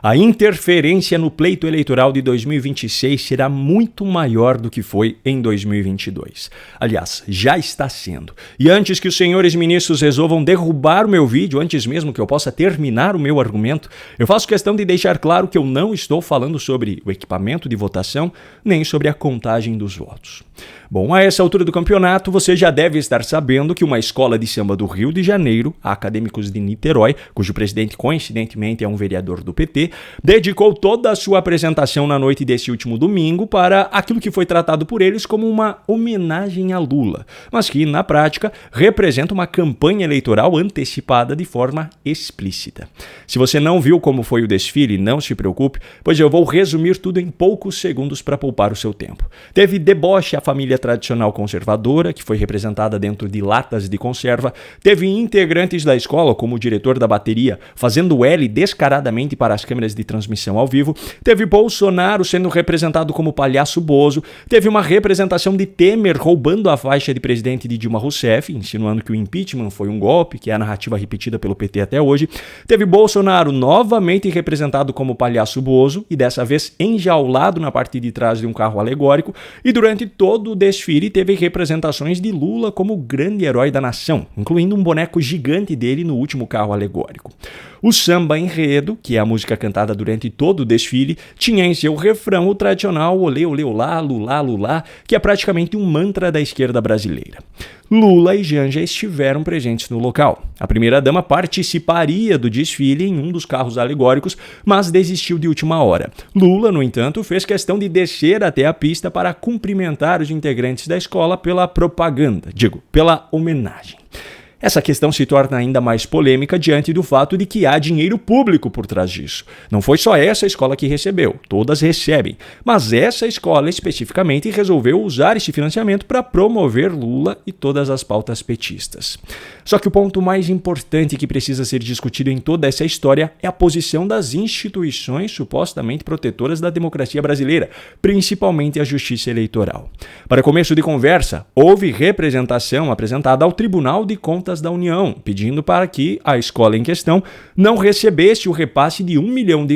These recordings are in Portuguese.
A interferência no pleito eleitoral de 2026 será muito maior do que foi em 2022. Aliás, já está sendo. E antes que os senhores ministros resolvam derrubar o meu vídeo, antes mesmo que eu possa terminar o meu argumento, eu faço questão de deixar claro que eu não estou falando sobre o equipamento de votação, nem sobre a contagem dos votos. Bom, a essa altura do campeonato, você já deve estar sabendo que uma escola de samba do Rio de Janeiro, a Acadêmicos de Niterói, cujo presidente coincidentemente é um vereador do PT, dedicou toda a sua apresentação na noite desse último domingo para aquilo que foi tratado por eles como uma homenagem a Lula, mas que, na prática, representa uma campanha eleitoral antecipada de forma explícita. Se você não viu como foi o desfile, não se preocupe, pois eu vou resumir tudo em poucos segundos para poupar o seu tempo. Teve deboche à família tradicional conservadora, que foi representada dentro de latas de conserva, teve integrantes da escola, como o diretor da bateria, fazendo L descaradamente para as câmeras de transmissão ao vivo, teve Bolsonaro sendo representado como palhaço Bozo, teve uma representação de Temer roubando a faixa de presidente de Dilma Rousseff, insinuando que o impeachment foi um golpe, que é a narrativa repetida pelo PT até hoje, teve Bolsonaro novamente representado como palhaço Bozo, e dessa vez enjaulado na parte de trás de um carro alegórico, e durante todo o desfile teve representações de Lula como o grande herói da nação, incluindo um boneco gigante dele no último carro alegórico. O samba enredo, que é a música cantada durante todo o desfile, tinha em seu refrão o tradicional olê, olê, olá, lulá, lulá, que é praticamente um mantra da esquerda brasileira. Lula e Janja estiveram presentes no local. A primeira-dama participaria do desfile em um dos carros alegóricos, mas desistiu de última hora. Lula, no entanto, fez questão de descer até a pista para cumprimentar os integrantes da escola pela pela homenagem. Essa questão se torna ainda mais polêmica diante do fato de que há dinheiro público por trás disso. Não foi só essa escola que recebeu, todas recebem, mas essa escola especificamente resolveu usar esse financiamento para promover Lula e todas as pautas petistas. Só que o ponto mais importante que precisa ser discutido em toda essa história é a posição das instituições supostamente protetoras da democracia brasileira, principalmente a Justiça Eleitoral. Para começo de conversa, houve representação apresentada ao Tribunal de Contas da União, pedindo para que a escola em questão não recebesse o repasse de R$1 milhão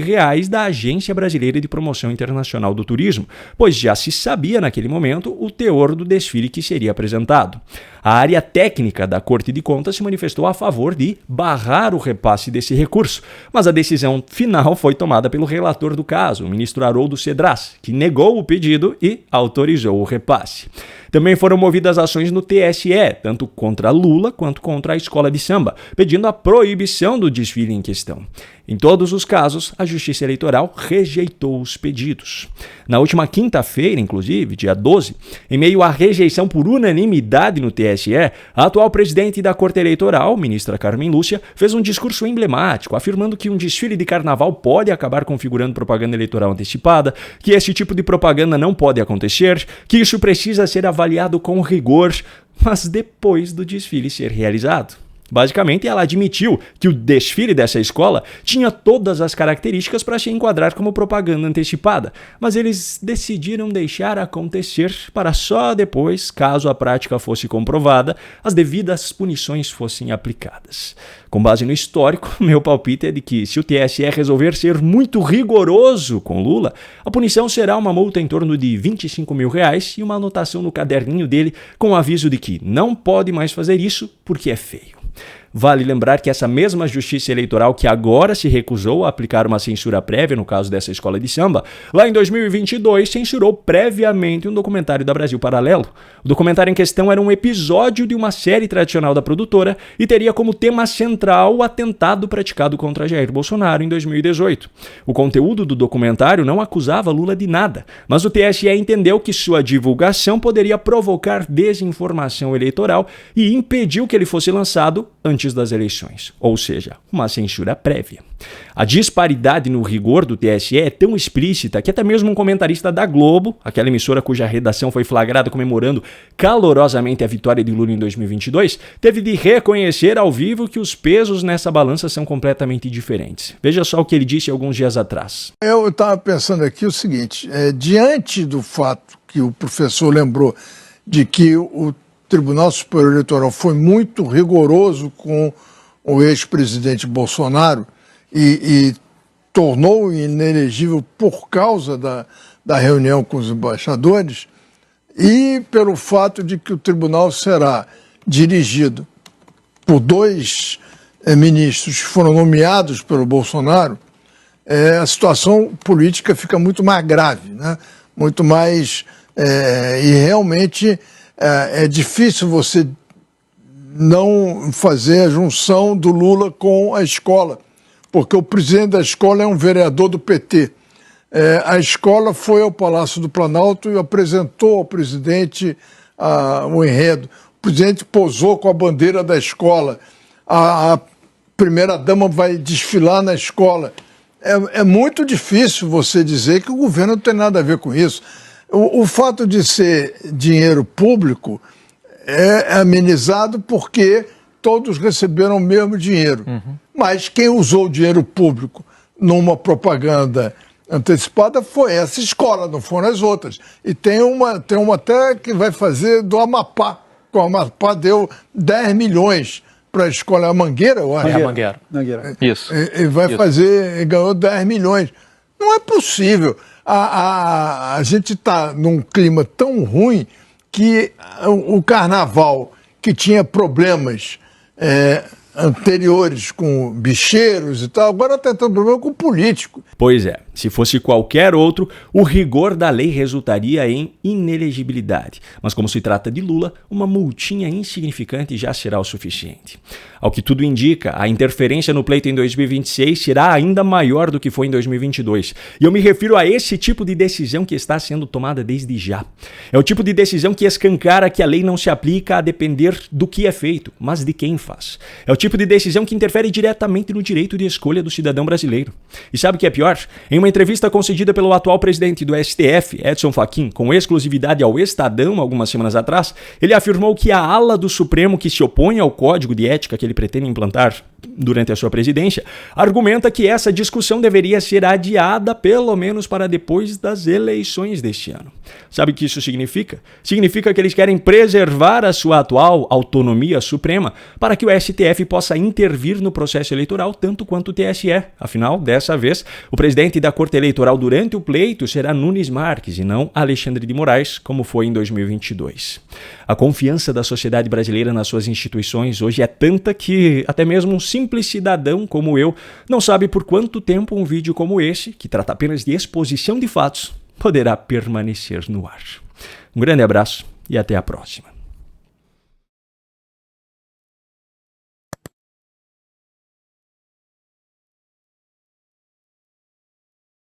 da Agência Brasileira de Promoção Internacional do Turismo, pois já se sabia naquele momento o teor do desfile que seria apresentado. A área técnica da Corte de Contas se manifestou a favor de barrar o repasse desse recurso, mas a decisão final foi tomada pelo relator do caso, o ministro Haroldo Cedras, que negou o pedido e autorizou o repasse. Também foram movidas ações no TSE, tanto contra Lula quanto contra a escola de samba, pedindo a proibição do desfile em questão. Em todos os casos, a Justiça Eleitoral rejeitou os pedidos. Na última quinta-feira, inclusive, dia 12, em meio à rejeição por unanimidade no TSE, a atual presidente da Corte Eleitoral, ministra Carmen Lúcia, fez um discurso emblemático, afirmando que um desfile de carnaval pode acabar configurando propaganda eleitoral antecipada, que esse tipo de propaganda não pode acontecer, que isso precisa ser avaliado com rigor, mas depois do desfile ser realizado. Basicamente, ela admitiu que o desfile dessa escola tinha todas as características para se enquadrar como propaganda antecipada, mas eles decidiram deixar acontecer para só depois, caso a prática fosse comprovada, as devidas punições fossem aplicadas. Com base no histórico, meu palpite é de que, se o TSE resolver ser muito rigoroso com Lula, a punição será uma multa em torno de R$25 mil e uma anotação no caderninho dele com o aviso de que não pode mais fazer isso porque é feio. Vale lembrar que essa mesma Justiça Eleitoral que agora se recusou a aplicar uma censura prévia no caso dessa escola de samba, lá em 2022 censurou previamente um documentário da Brasil Paralelo. O documentário em questão era um episódio de uma série tradicional da produtora e teria como tema central o atentado praticado contra Jair Bolsonaro em 2018. O conteúdo do documentário não acusava Lula de nada, mas o TSE entendeu que sua divulgação poderia provocar desinformação eleitoral e impediu que ele fosse lançado antes das eleições, ou seja, uma censura prévia. A disparidade no rigor do TSE é tão explícita que até mesmo um comentarista da Globo, aquela emissora cuja redação foi flagrada comemorando calorosamente a vitória de Lula em 2022, teve de reconhecer ao vivo que os pesos nessa balança são completamente diferentes. Veja só o que ele disse alguns dias atrás. Eu estava pensando aqui o seguinte, diante do fato que o professor lembrou de que o Tribunal Superior Eleitoral foi muito rigoroso com o ex-presidente Bolsonaro e tornou inelegível por causa da reunião com os embaixadores e pelo fato de que o tribunal será dirigido por 2 ministros que foram nomeados pelo Bolsonaro, a situação política fica muito mais grave, né? Muito mais... e realmente é difícil você não fazer a junção do Lula com a escola, porque o presidente da escola é um vereador do PT. A escola foi ao Palácio do Planalto e apresentou ao presidente o enredo. O presidente posou com a bandeira da escola. A primeira-dama vai desfilar na escola. É muito difícil você dizer que o governo não tem nada a ver com isso. O fato de ser dinheiro público é amenizado porque todos receberam o mesmo dinheiro. Mas quem usou o dinheiro público numa propaganda antecipada foi essa escola, não foram as outras. E tem uma até que vai fazer do Amapá. O Amapá deu 10 milhões para a escola, a Mangueira, eu acho. É a Mangueira. Isso. E vai fazer, ganhou 10 milhões. Não é possível. A gente está num clima tão ruim que o carnaval, que tinha problemas anteriores com bicheiros e tal, agora está tendo problema com político. Pois é, se fosse qualquer outro, o rigor da lei resultaria em inelegibilidade. Mas como se trata de Lula, uma multinha insignificante já será o suficiente. Ao que tudo indica, a interferência no pleito em 2026 será ainda maior do que foi em 2022. E eu me refiro a esse tipo de decisão que está sendo tomada desde já. É o tipo de decisão que escancara que a lei não se aplica a depender do que é feito, mas de quem faz. É o tipo de decisão que interfere diretamente no direito de escolha do cidadão brasileiro. E sabe o que é pior? Em uma entrevista concedida pelo atual presidente do STF, Edson Fachin, com exclusividade ao Estadão algumas semanas atrás, ele afirmou que a ala do Supremo que se opõe ao código de ética que ele pretende implantar durante a sua presidência, argumenta que essa discussão deveria ser adiada pelo menos para depois das eleições deste ano. Sabe o que isso significa? Significa que eles querem preservar a sua atual autonomia suprema para que o STF possa intervir no processo eleitoral tanto quanto o TSE. Afinal, dessa vez, o presidente da Corte Eleitoral durante o pleito será Nunes Marques e não Alexandre de Moraes, como foi em 2022. A confiança da sociedade brasileira nas suas instituições hoje é tanta que até mesmo um simples cidadão como eu não sabe por quanto tempo um vídeo como esse, que trata apenas de exposição de fatos, poderá permanecer no ar. Um grande abraço e até a próxima.